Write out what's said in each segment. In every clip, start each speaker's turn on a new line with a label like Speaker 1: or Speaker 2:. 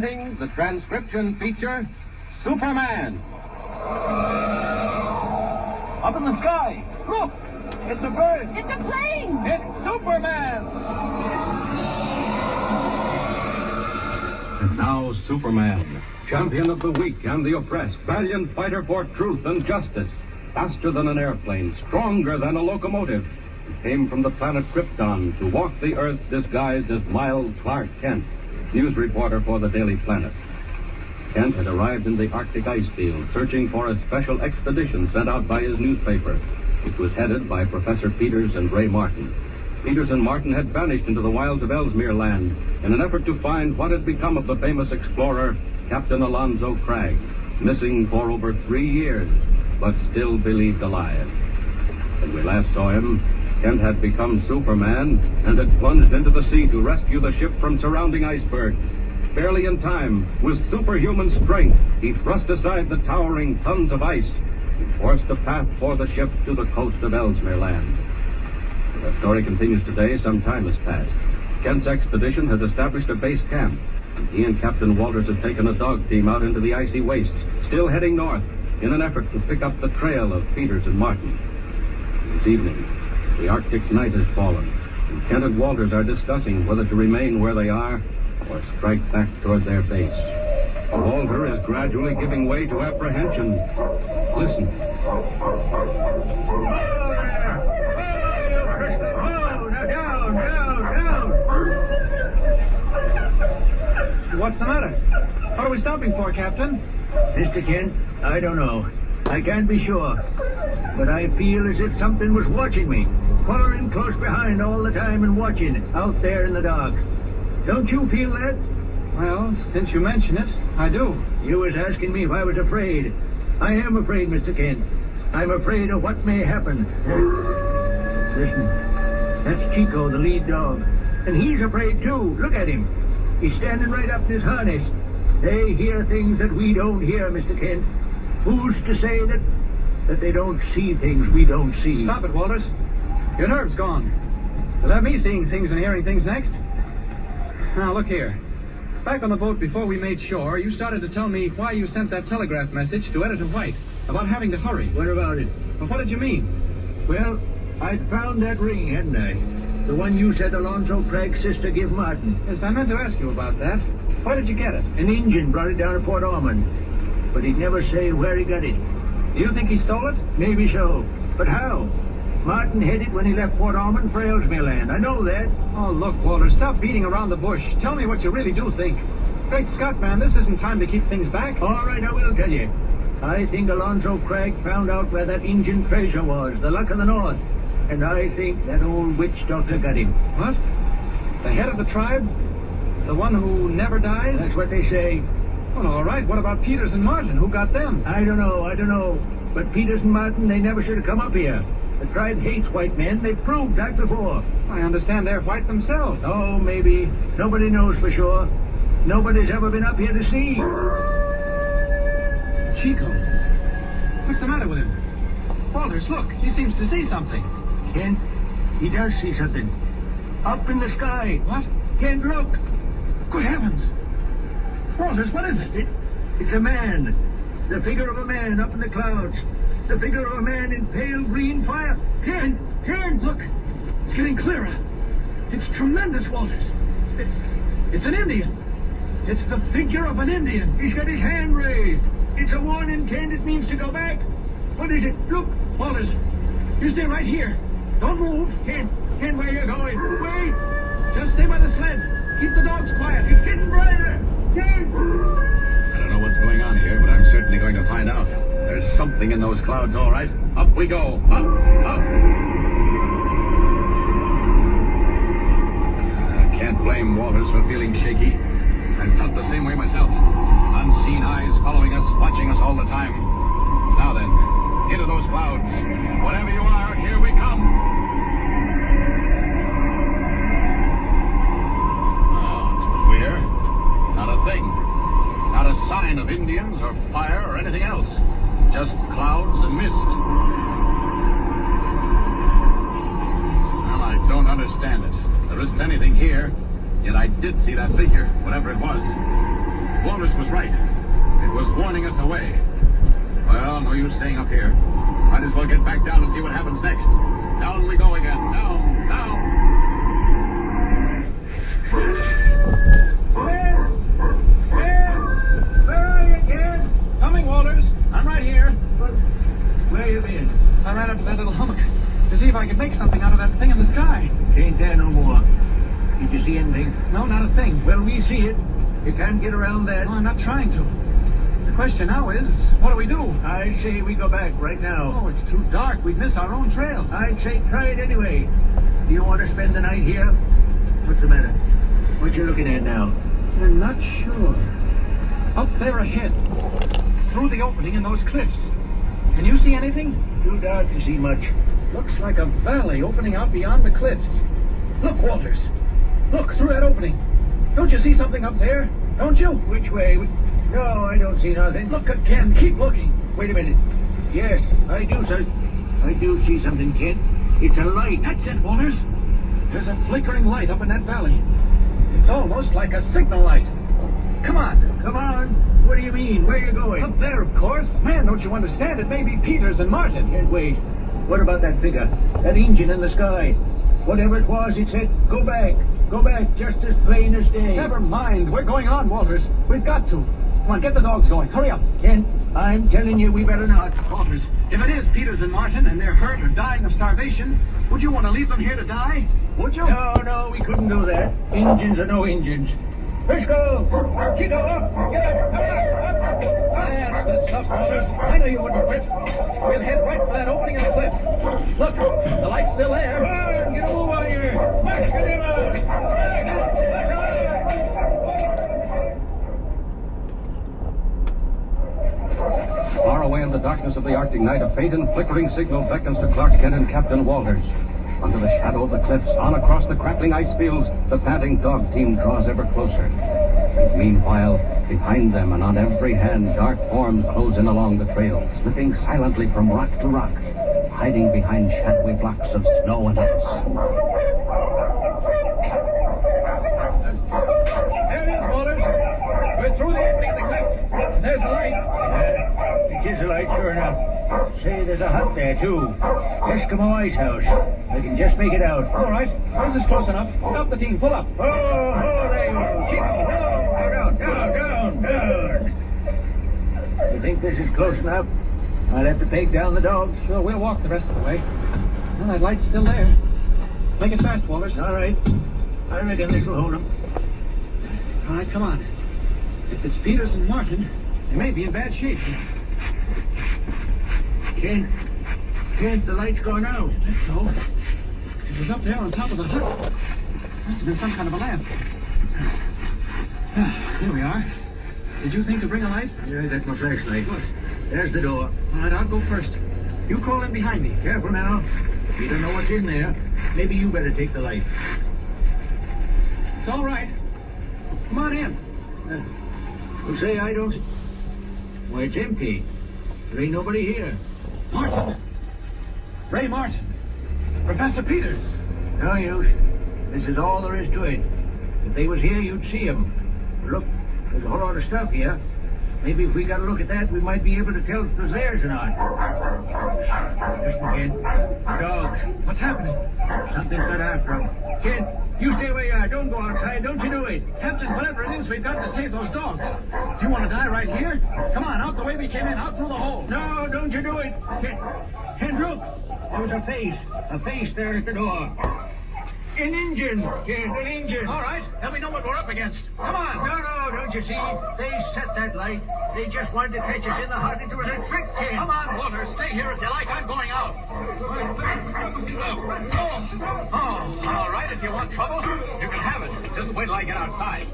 Speaker 1: The transcription feature, Superman. Up in the sky. Look! It's a bird.
Speaker 2: It's a plane.
Speaker 1: It's Superman. And now Superman, champion of the weak and the oppressed, valiant fighter for truth and justice, faster than an airplane, stronger than a locomotive, came from the planet Krypton to walk the earth disguised as mild Clark Kent, news reporter for the Daily Planet. Kent had arrived in the Arctic ice field, searching for a special expedition sent out by his newspaper, which was headed by Professor Peters and Ray Martin. Peters and Martin had vanished into the wilds of Ellesmere Land in an effort to find what had become of the famous explorer, Captain Alonzo Cragg, missing for over 3 years, but still believed alive. When we last saw him, Kent had become Superman and had plunged into the sea to rescue the ship from surrounding icebergs. Barely in time, with superhuman strength, he thrust aside the towering tons of ice and forced a path for the ship to the coast of Ellesmere Land. The story continues today. Some time has passed. Kent's expedition has established a base camp, and he and Captain Walters have taken a dog team out into the icy wastes, still heading north in an effort to pick up the trail of Peters and Martin. This evening, the Arctic night has fallen, and Kent and Walters are discussing whether to remain where they are or strike back toward their base. Walter is gradually giving way to apprehension. Listen.
Speaker 3: What's the matter? What are we stopping for, Captain?
Speaker 4: Mr. Kent, I don't know. I can't be sure. But I feel as if something was watching me, following close behind all the time and watching out there in the dark. Don't you feel that?
Speaker 3: Well, since you mention it, I do.
Speaker 4: You was asking me if I was afraid. I am afraid, Mr. Kent. I'm afraid of what may happen. Listen, that's Chico, the lead dog. And he's afraid, too. Look at him. He's standing right up in his harness. They hear things that we don't hear, Mr. Kent. Who's to say that they don't see things we don't see?
Speaker 3: Stop it, Walters. Your nerve's gone. You'll have me seeing things and hearing things next. Now, look here. Back on the boat before we made shore, you started to tell me why you sent that telegraph message to Editor White about having to hurry.
Speaker 4: What about it?
Speaker 3: Well, what did you mean?
Speaker 4: Well, I'd found that ring, hadn't I? The one you said Alonzo Craig's sister gave Martin.
Speaker 3: Yes, I meant to ask you about that. Where did you get it?
Speaker 4: An Injun brought it down to Port Ormond. But he'd never say where he got it.
Speaker 3: Do you think he stole it?
Speaker 4: Maybe so. But how? Martin hid it when he left Port Ormond for Ellesmere Land. I know that.
Speaker 3: Oh, look, Walter, stop beating around the bush. Tell me what you really do think. Great Scott, man, this isn't time to keep things back.
Speaker 4: All right, I will tell you. I think Alonzo Craig found out where that Injun treasure was, the Luck of the North. And I think that old witch doctor got him.
Speaker 3: What? The head of the tribe? The one who never dies?
Speaker 4: That's what they say.
Speaker 3: Well, all right. What about Peters and Martin? Who got them?
Speaker 4: I don't know. But Peters and Martin, they never should have come up here. The tribe hates white men. They've proved that before.
Speaker 3: I understand they're white themselves.
Speaker 4: Oh, maybe. Nobody knows for sure. Nobody's ever been up here to see.
Speaker 3: Chico. What's the matter with him? Walters, look. He seems to see something.
Speaker 4: Kent, he does see something. Up in the sky.
Speaker 3: What?
Speaker 4: Kent, look.
Speaker 3: Good heavens. Walters, what is it?
Speaker 4: It's a man. The figure of a man up in the clouds. The figure of a man in pale green fire. Kent,
Speaker 3: Look. It's getting clearer. It's tremendous, Walters. It's an Indian. It's the figure of an Indian.
Speaker 4: He's got his hand raised. It's a warning, Kent. It means to go back. What is it? Look.
Speaker 3: Walters, you stay right here. Don't move.
Speaker 4: Kent, where are you going? Wait.
Speaker 3: Just stay by the sled. Keep the dogs quiet.
Speaker 4: It's getting brighter. Kent.
Speaker 1: I don't know what's going on here, but I'm certainly going to find out. There's something in those clouds, all right. Up we go. Up. I can't blame Walters for feeling shaky. I felt the same way myself. Unseen eyes following us, watching us all the time. Now then, into those clouds. Whatever you are, here we come. Oh, it's queer. Not a thing. Not a sign of Indians or fire or anything else. Just clouds and mist. Well, I don't understand it. There isn't anything here, yet I did see that figure, whatever it was.
Speaker 3: Walters was right. It was warning us away. Well, no use staying up here. Might as well get back down and see what happens next. Down we go again. Down, down.
Speaker 4: Where are you, Ken?
Speaker 3: Coming, Walters. I'm right here.
Speaker 4: Where you been?
Speaker 3: I ran up to that little hummock to see if I could make something out of that thing in the sky.
Speaker 4: Ain't there no more. Did you see anything?
Speaker 3: No, not a thing.
Speaker 4: Well, we see it. You can't get around that.
Speaker 3: No, I'm not trying to. The question now is, what do we do?
Speaker 4: I say we go back right now.
Speaker 3: Oh, it's too dark. We'd miss our own trail.
Speaker 4: I'd say try it anyway. Do you want to spend the night here? What's the matter? What you looking at now?
Speaker 3: I'm not sure. Up there ahead. Through the opening in those cliffs. Can you see anything?
Speaker 4: Too dark to see much.
Speaker 3: Looks like a valley opening out beyond the cliffs. Look, Walters. Look, through that opening. Don't you see something up there? Don't you?
Speaker 4: Which way? No, I don't see nothing.
Speaker 3: Look again. Keep looking.
Speaker 4: Wait a minute. Yes, I do, sir. I do see something, Kent. It's a light.
Speaker 3: That's it, Walters. There's a flickering light up in that valley. It's almost like a signal light. Come on.
Speaker 4: Come on. What do you mean? Where are you going?
Speaker 3: Up there, of course. Man, don't you understand? It may be Peters and Martin.
Speaker 4: Kent, wait. What about that figure? That engine in the sky? Whatever it was, it said, go back. Go back, just as plain as day.
Speaker 3: Never mind. We're going on, Walters. We've got to. Come on, get the dogs going. Hurry up.
Speaker 4: Kent, I'm telling you, we better not.
Speaker 3: Walters, if it is Peters and Martin and they're hurt or dying of starvation, would you want to leave them here to die? Would you?
Speaker 4: No, we couldn't do that. Engines or no engines. Let's go. Chico, up. Get up. Come on.
Speaker 3: That's the stuff, Walters. I know you wouldn't quit. We'll head right for that opening in the cliff. Look, the light's still there.
Speaker 4: Come on, get a move on here. Let's get him out.
Speaker 1: Far away in the darkness of the Arctic night, a faint and flickering signal beckons to Clark Kent and Captain Walters. Under the shadow of the cliffs, on across the crackling ice fields, the panting dog team draws ever closer. And meanwhile, behind them and on every hand, dark forms close in along the trail, slipping silently from rock to rock, hiding behind shadowy blocks of snow and ice.
Speaker 3: There it is, Walters. We're through the opening of the cliff. And there's the light.
Speaker 4: It is a light, sure enough. Say, there's a hut there, too. Eskimo ice house. I can just make it out.
Speaker 3: All right. This is close enough. Stop the team. Pull up.
Speaker 4: Oh, there you go. Chico, down. You think this is close enough? I'll have to peg down the dogs.
Speaker 3: Sure, we'll walk the rest of the way. Well, that light's still there. Make it fast, Walters.
Speaker 4: All right. I reckon this will hold them.
Speaker 3: All right, come on. If it's Peters and Martin, they may be in bad shape.
Speaker 4: Kent, the light's gone out.
Speaker 3: That's so. It was up there on top of the hut. Must have been some kind of a lamp. Here we are. Did you think to bring a light?
Speaker 4: Yeah, that's my flashlight.
Speaker 3: Good.
Speaker 4: There's the door.
Speaker 3: All right, I'll go first. You crawl in behind me.
Speaker 4: Careful now. You don't know what's in there. Maybe you better take the light.
Speaker 3: It's all right. Come on in.
Speaker 4: Well, say, I don't... Why, it's empty. There ain't nobody here.
Speaker 3: Martin. Ray Martin. Professor Peters.
Speaker 4: No use. This is all there is to it. If they was here, you'd see them. Look, there's a whole lot of stuff here. Maybe if we got a look at that, we might be able to tell if it was theirs or not. Listen again. Dogs.
Speaker 3: What's happening?
Speaker 4: Something's got after them. Kid, you stay where you are. Don't go outside. Don't you do it.
Speaker 3: Captain, whatever it is, we've got to save those dogs. Do you want to die right here? Come on, out the way we came in, out through the hole.
Speaker 4: No, don't you do it. Kid, look. There was a face. A face there at the door. An engine. Kid, an engine.
Speaker 3: All right, then we know what we're up against. Come on.
Speaker 4: No, don't you see? They set that light. They just wanted to catch us in the hut. It was a trick, kid.
Speaker 3: Come on, Walter. Stay here if you like. I'm going out. Oh, all right. If you want trouble, you can have it. Just wait till I get outside.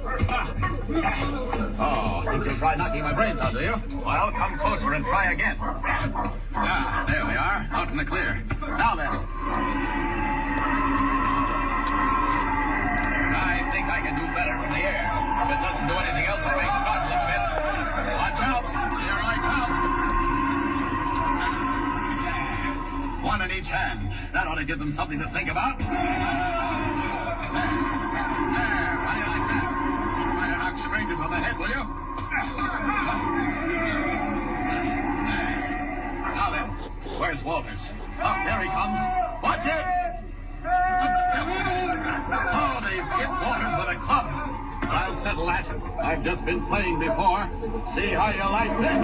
Speaker 2: Oh, think you'll try knocking my brains out, do you? Well, come closer and try again. Ah, there we are, out in the clear. Now then. I think I can do better from the air. If it doesn't do anything else, it may startle a bit. Watch out. Here I come. One in each hand. That ought to give them something to think about. There. How do you like that? Try to knock strangers on the head, will you? Walters. Oh, there he comes. Watch it! Oh, they've hit Walters with a club. I'll settle that. I've just been playing before. See how you like this.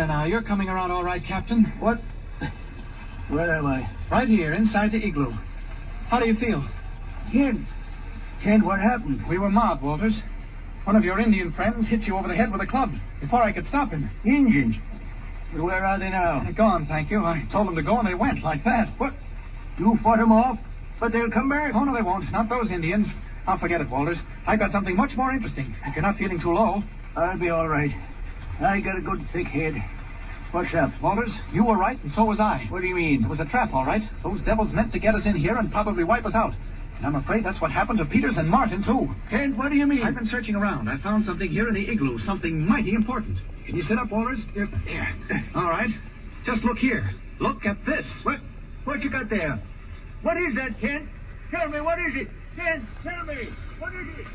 Speaker 3: Now, you're coming around all right, Captain.
Speaker 4: What? Where am I?
Speaker 3: Right here, inside the igloo. How do you feel?
Speaker 4: Kent, what happened?
Speaker 3: We were mobbed, Walters. One of your Indian friends hit you over the head with a club before I could stop him.
Speaker 4: Indians? Where are they now?
Speaker 3: They're gone, thank you. I told them to go, and they went like that.
Speaker 4: What? You fought them off? But they'll come back?
Speaker 3: Oh, no, they won't. Not those Indians. I'll forget it, Walters. I've got something much more interesting. If you're not feeling too low.
Speaker 4: I'll be all right. I got a good thick head. What's up?
Speaker 3: Walters, you were right, and so was I.
Speaker 4: What do you mean?
Speaker 3: It was a trap, all right. Those devils meant to get us in here and probably wipe us out. And I'm afraid that's what happened to Peters and Martin, too.
Speaker 4: Kent, what do you mean?
Speaker 3: I've been searching around. I found something here in the igloo, something mighty important. Can you sit up, Walters? Here. All right. Just look here. Look at this.
Speaker 4: What you got there? What is that, Kent? Tell me, what is it? Kent, tell me. What is it?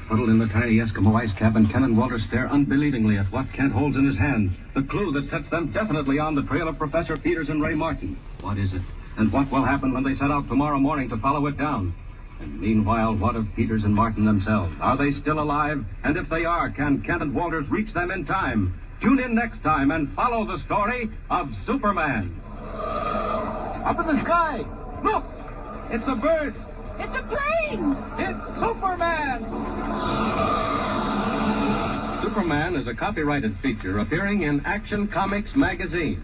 Speaker 1: Huddled in the tiny Eskimo ice cabin, Ken and Walter stare unbelievingly at what Kent holds in his hand. The clue that sets them definitely on the trail of Professor Peters and Ray Martin. What is it? And what will happen when they set out tomorrow morning to follow it down? And meanwhile, what of Peters and Martin themselves? Are they still alive? And if they are, can Kent and Walters reach them in time? Tune in next time and follow the story of Superman. Up in the sky! Look! It's a bird!
Speaker 5: It's a plane!
Speaker 1: It's Superman! Superman is a copyrighted feature appearing in Action Comics magazine.